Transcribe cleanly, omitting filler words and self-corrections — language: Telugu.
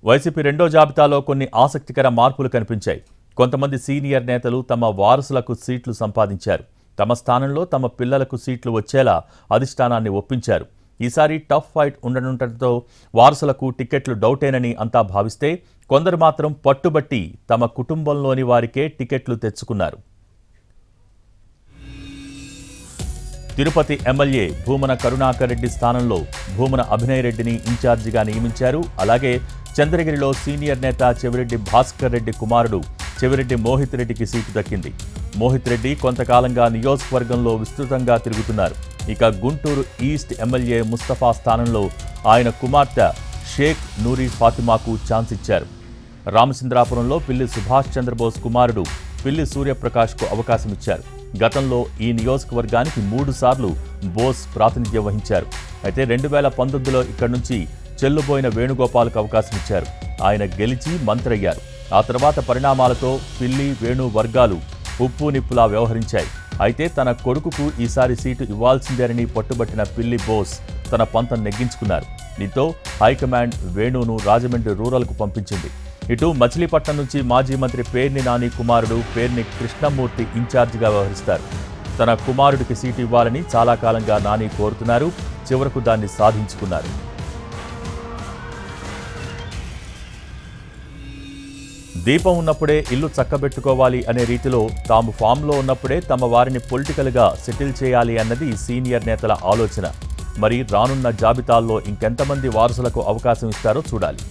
వైసీపీ రెండో జాబితాలో కొన్ని ఆసక్తికర మార్పులు కనిపించాయి. కొంతమంది సీనియర్ నేతలు తమ వారసులకు సీట్లు సంపాదించారు. తమ స్థానంలో తమ పిల్లలకు సీట్లు వచ్చేలా అధిష్టానాన్ని ఒప్పించారు. ఈసారి టఫ్ ఫైట్ ఉండడంతో వారసులకు టికెట్లు డౌటేనని అంతా భావిస్తే, కొందరు మాత్రం పట్టుబట్టి తమ కుటుంబంలోని వారికే టికెట్లు తెచ్చుకున్నారు. తిరుపతి ఎమ్మెల్యే భూమన కరుణాకర్ రెడ్డి స్థానంలో భూమన అభినయ్ రెడ్డిని ఇన్ఛార్జిగా నియమించారు. అలాగే చంద్రగిరిలో సీనియర్ నేత చెవిరెడ్డి భాస్కర్ రెడ్డి కుమారుడు చెవిరెడ్డి మోహిత్ రెడ్డికి సీటు దక్కింది. మోహిత్ రెడ్డి కొంతకాలంగా నియోజకవర్గంలో విస్తృతంగా తిరుగుతున్నారు. ఇక గుంటూరు ఈస్ట్ ఎమ్మెల్యే ముస్తఫా స్థానంలో ఆయన కుమార్తె షేక్ నూరి ఫాతిమాకు ఛాన్స్ ఇచ్చారు. రామచంద్రాపురంలో పిల్లి సుభాష్ చంద్రబోస్ కుమారుడు పిల్లి సూర్యప్రకాష్కు అవకాశం ఇచ్చారు. గతంలో ఈ నియోజకవర్గానికి 3 సార్లు బోస్ ప్రాతినిధ్యం వహించారు. అయితే 2019లో ఇక్కడి నుంచి చెల్లుబోయిన వేణుగోపాల్కు అవకాశం ఇచ్చారు. ఆయన గెలిచి మంత్రి అయ్యారు. ఆ తర్వాత పరిణామాలతో పిల్లి వేణు వర్గాలు ఉప్పు నిప్పులా వ్యవహరించాయి. అయితే తన కొడుకుకు ఈసారి సీటు ఇవ్వాల్సిందేనని పట్టుబట్టిన పిల్లి బోస్ తన పంతం నెగ్గించుకున్నారు. దీంతో హైకమాండ్ వేణును రాజమండ్రి రూరల్కు పంపించింది. ఇటు మచిలీపట్నం నుంచి మాజీ మంత్రి పేర్ని నాని కుమారుడు పేర్ని కృష్ణమూర్తి ఇన్ఛార్జిగా వ్యవహరిస్తారు. తన కుమారుడికి సీటు ఇవ్వాలని చాలా కాలంగా నాని కోరుతున్నారు. చివరకు దాన్ని సాధించుకున్నారు. దీపం ఉన్నప్పుడే ఇల్లు చక్కబెట్టుకోవాలి అనే రీతిలో తాము ఫామ్లో ఉన్నప్పుడే తమ వారిని పొలిటికల్గా సెటిల్ చేయాలి అన్నది సీనియర్ నేతల ఆలోచన. మరి రానున్న జాబితాల్లో ఇంకెంతమంది వారసులకు అవకాశం ఇస్తారో చూడాలి.